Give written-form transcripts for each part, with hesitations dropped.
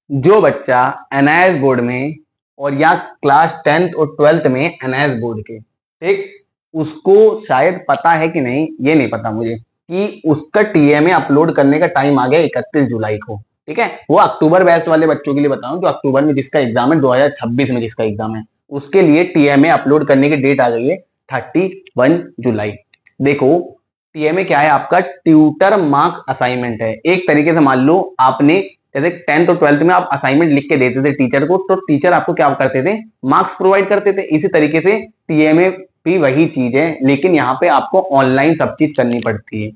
जो बच्चा NIS board में और या क्लास 10th और 12th में एनआईएस बोर्ड के, ठीक, उसको शायद पता है कि नहीं ये नहीं पता मुझे, कि उसका टीएमए अपलोड करने का टाइम आ गया 31 जुलाई को। ठीक है, वो अक्टूबर बैच वाले बच्चों के लिए बताऊं, जो अक्टूबर में जिसका एग्जाम है, 2026 में जिसका एग्जाम है, उसके लिए टीएमए अपलोड करने की डेट आ गई है 31 जुलाई। देखो, टीएमए क्या है? आपका ट्यूटर मार्क्स असाइनमेंट है। एक तरीके से मान लो आपने, जैसे 10th और 12th में आप असाइनमेंट लिख के देते थे टीचर को, तो टीचर आपको क्या करते थे? मार्क्स प्रोवाइड करते थे। इसी तरीके से टीएमए भी वही चीज है, लेकिन यहाँ पे आपको ऑनलाइन सब चीज करनी पड़ती है।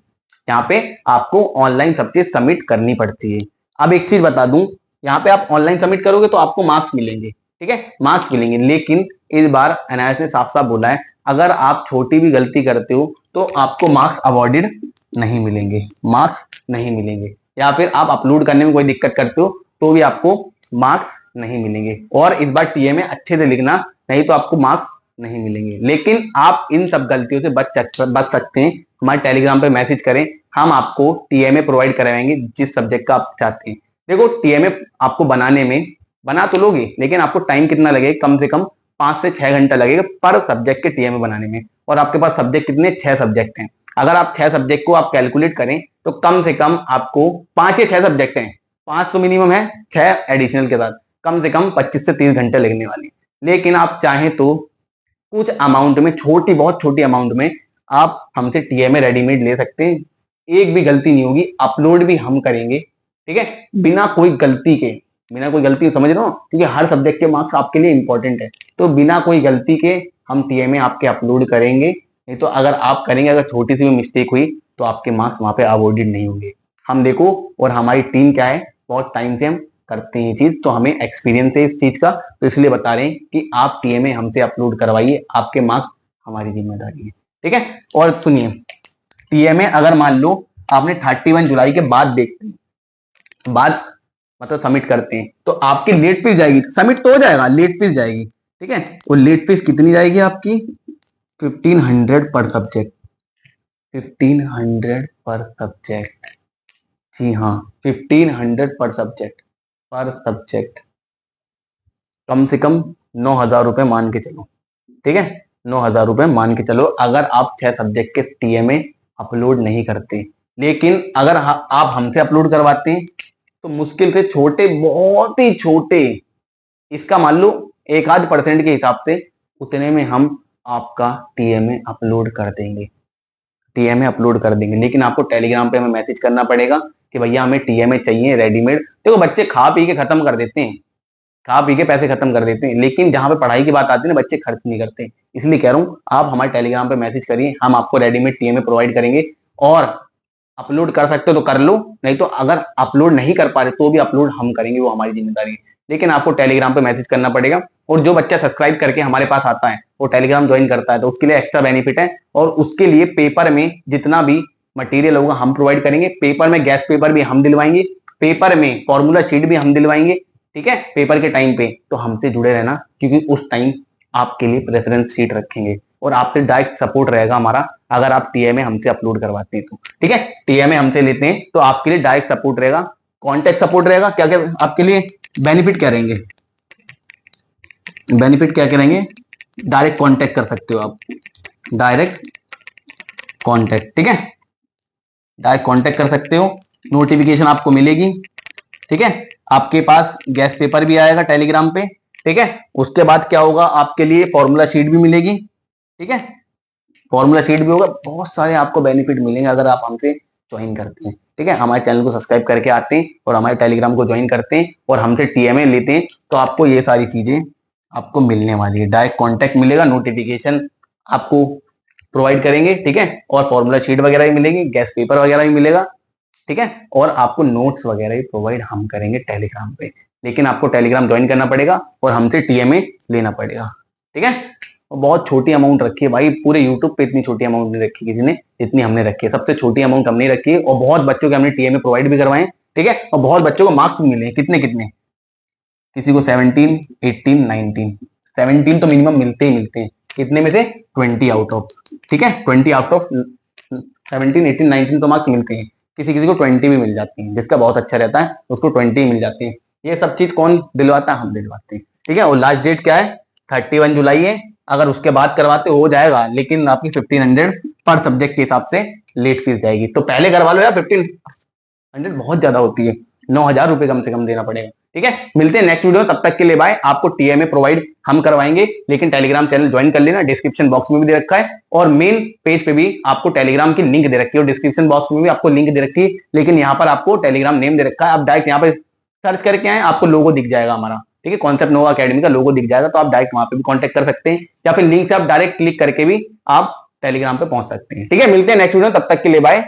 यहाँ पे आपको ऑनलाइन सब चीज सबमिट करनी पड़ती है। अब एक चीज बता दूं, यहाँ पे आप ऑनलाइन सबमिट करोगे तो आपको मार्क्स मिलेंगे, ठीक है, मार्क्स मिलेंगे। लेकिन इस बार एनआईएस ने साफ साफ बोला है, अगर आप छोटी भी गलती करते हो तो आपको मार्क्स अवॉर्डेड नहीं मिलेंगे, मार्क्स नहीं मिलेंगे। या फिर आप अपलोड करने में कोई दिक्कत करते हो तो भी आपको मार्क्स नहीं मिलेंगे। और इस बार टीए में अच्छे से लिखना, नहीं तो आपको मार्क्स नहीं मिलेंगे। लेकिन आप इन सब गलतियों से बच सकते हैं। हमारे टेलीग्राम पे मैसेज करें, हम आपको टीएमए प्रोवाइड करवाएंगे जिस सब्जेक्ट का आप चाहते हैं। देखो, टीएमए आपको बनाने में, बना तो लोगे, लेकिन आपको टाइम कितना लगेगा? कम से कम 5 से 6 घंटा लगेगा पर सब्जेक्ट के टीएमए बनाने में। और आपके पास सब्जेक्ट कितने? 6 सब्जेक्ट हैं। अगर आप 6 सब्जेक्ट को आप कैलकुलेट करें तो कम से कम आपको 5 या 6 सब्जेक्ट हैं, 5 तो मिनिमम है, 6 एडिशनल के साथ कम से कम 25 से 30 घंटे लगने वाले। लेकिन आप चाहें तो कुछ अमाउंट में, छोटी, बहुत छोटी अमाउंट में आप हमसे टीएमए रेडीमेड ले सकते हैं। एक भी गलती नहीं होगी, अपलोड भी हम करेंगे, ठीक है, बिना कोई गलती के। बिना कोई गलती, समझ रहे हो? क्योंकि हर सब्जेक्ट के मार्क्स आपके लिए इंपॉर्टेंट है, तो बिना कोई गलती के हम टीएमए आपके अपलोड करेंगे। नहीं तो अगर आप करेंगे, अगर छोटी सी भी मिस्टेक हुई तो आपके मार्क्स वहां पे अवॉर्डेड नहीं होंगे। हम देखो, और हमारी टीम क्या है, बहुत टाइम से हम करते हैं ये चीज, तो हमें एक्सपीरियंस है इस चीज का, तो इसलिए बता रहे हैं कि आप टीएमए हमसे अपलोड करवाइए, आपके मार्क्स हमारी जिम्मेदारी है, ठीक है। और सुनिए, टीएमए अगर मान लो आपने 31 जुलाई के बाद देखते हैं, बाद मतलब सबमिट करते हैं, तो आपकी लेट फीस जाएगी। सबमिट तो हो जाएगा, लेट फीस जाएगी, ठीक है। वो लेट फीस कितनी जाएगी आपकी? 1500 पर सब्जेक्ट, 1500 पर सब्जेक्ट। जी हाँ, 1500 पर सब्जेक्ट, पर सब्जेक्ट कम से कम 9,000 रुपए मान के चलो, ठीक है, 9,000 रुपए मान के चलो, अगर आप 6 सब्जेक्ट के टीएमए अपलोड नहीं करते। लेकिन अगर आप हमसे अपलोड करवाते हैं तो मुश्किल से छोटे, बहुत ही छोटे, इसका मान लो 1-8% के हिसाब से, उतने में हम आपका टीएमए अपलोड कर देंगे, टीएमए अपलोड कर देंगे। लेकिन आपको टेलीग्राम पे हमें मैसेज करना पड़ेगा कि भैया हमें टीएमए चाहिए रेडीमेड। देखो, बच्चे खा पी के खत्म कर देते हैं, खा पी के पैसे खत्म कर देते हैं, लेकिन जहां पे पढ़ाई की बात आती है ना, बच्चे खर्च नहीं करते। इसलिए कह रहा हूँ, आप हमारे टेलीग्राम पे मैसेज करिए, हम आपको रेडीमेड टीएमए प्रोवाइड करेंगे। और अपलोड कर सकते हो तो कर लो, नहीं तो अगर अपलोड नहीं कर पा रहे तो भी अपलोड हम करेंगे, वो हमारी जिम्मेदारी है। लेकिन आपको टेलीग्राम पे मैसेज करना पड़ेगा। और जो बच्चा सब्सक्राइब करके हमारे पास आता है, वो टेलीग्राम ज्वाइन करता है, तो उसके लिए एक्स्ट्रा बेनिफिट है। और उसके लिए पेपर में जितना भी मटेरियल होगा हम प्रोवाइड करेंगे। पेपर में गैस पेपर भी हम दिलवाएंगे, पेपर में फॉर्मूला शीट भी हम दिलवाएंगे, ठीक है, पेपर के टाइम पे। तो हमसे जुड़े रहना, क्योंकि उस टाइम आपके लिए प्रेफरेंस सीट रखेंगे और आपसे डायरेक्ट सपोर्ट रहेगा हमारा, अगर आप टीएमए हमसे अपलोड करवाते हैं तो, ठीक है। टीएमए हमसे लेते हैं तो आपके लिए डायरेक्ट सपोर्ट रहेगा, कॉन्टेक्ट सपोर्ट रहेगा। क्या क्या आपके लिए बेनिफिट क्या रहेंगे? बेनिफिट क्या क्या रहेंगे? डायरेक्ट कांटेक्ट कर सकते हो आप, डायरेक्ट कांटेक्ट, ठीक है, डायरेक्ट कांटेक्ट कर सकते हो। नोटिफिकेशन आपको मिलेगी, ठीक है। आपके पास गैस पेपर भी आएगा टेलीग्राम पे, ठीक है। उसके बाद क्या होगा, आपके लिए फॉर्मूला शीट भी मिलेगी, ठीक है, फॉर्मूला शीट भी होगा। बहुत सारे आपको बेनिफिट मिलेंगे अगर आप हमसे ज्वाइन करते हैं, ठीक है। हमारे चैनल को सब्सक्राइब करके आते हैं और हमारे टेलीग्राम को ज्वाइन करते हैं और हमसे टीएमए लेते हैं, तो आपको ये सारी चीजें आपको मिलने वाली है। डायरेक्ट कॉन्टेक्ट मिलेगा, नोटिफिकेशन आपको प्रोवाइड करेंगे, ठीक है, और फॉर्मूला शीट वगैरह भी मिलेगी, गैस पेपर वगैरह भी मिलेगा, ठीक है। और आपको नोट्स वगैरह भी प्रोवाइड हम करेंगे टेलीग्राम पे। लेकिन आपको टेलीग्राम ज्वाइन करना पड़ेगा और हमसे टीएमए लेना पड़ेगा, ठीक है। और बहुत छोटी अमाउंट रखी है भाई, पूरे यूट्यूब पे इतनी छोटी अमाउंट नहीं रखी किसी ने, इतनी हमने रखी है। सबसे छोटी अमाउंट हमने रखी है और बहुत बच्चों के हमने टीएमए प्रोवाइड भी करवाए, ठीक है। और बहुत बच्चों को मार्क्स मिले, कितने कितने, किसी को 17, 18, 19, 17 तो मिनिमम मिलते ही मिलते हैं। कितने में से? 20 आउट ऑफ, ठीक है, 20 आउट ऑफ 17, 18, 19 तो मार्क्स मिलते हैं। किसी किसी को 20 भी मिल जाती है, जिसका बहुत अच्छा रहता है उसको 20 मिल जाती है। ये सब चीज कौन दिलवाता है? हम दिलवाते हैं, ठीक है। और लास्ट डेट क्या है? 31 जुलाई है। अगर उसके बाद करवाते हो जाएगा, लेकिन आपकी 1500 पर सब्जेक्ट के हिसाब से लेट फीस जाएगी। तो पहले करवा लो यार, 1500 बहुत ज्यादा होती है, 9,000 रुपए कम से कम देना पड़ेगा, ठीक है। मिलते हैं नेक्स्ट वीडियो, तब तक के लिए बाय। आपको टीएमए प्रोवाइड हम करवाएंगे, लेकिन टेलीग्राम चैनल ज्वाइन कर लेना, डिस्क्रिप्शन बॉक्स में भी दे रखा है, और मेन पेज पे भी आपको टेलीग्राम की लिंक दे रखी है, और डिस्क्रिप्शन बॉक्स में भी आपको लिंक दे रखी है, लेकिन यहाँ पर आपको टेलीग्राम नेम दे रखा है। आप डायरेक्ट यहाँ पे सर्च करके आए, आपको लोगो दिख जाएगा हमारा, ठीक है, कॉन्सेप्ट नोवा अकेडमी का लोगो दिख जाएगा, तो आप डायरेक्ट वहां पे भी कांटेक्ट कर सकते हैं, या फिर लिंक से आप डायरेक्ट क्लिक करके भी आप टेलीग्राम पे पहुंच सकते हैं, ठीक है। मिलते हैं नेक्स्ट वीडियो, तब तक के लिए बाय।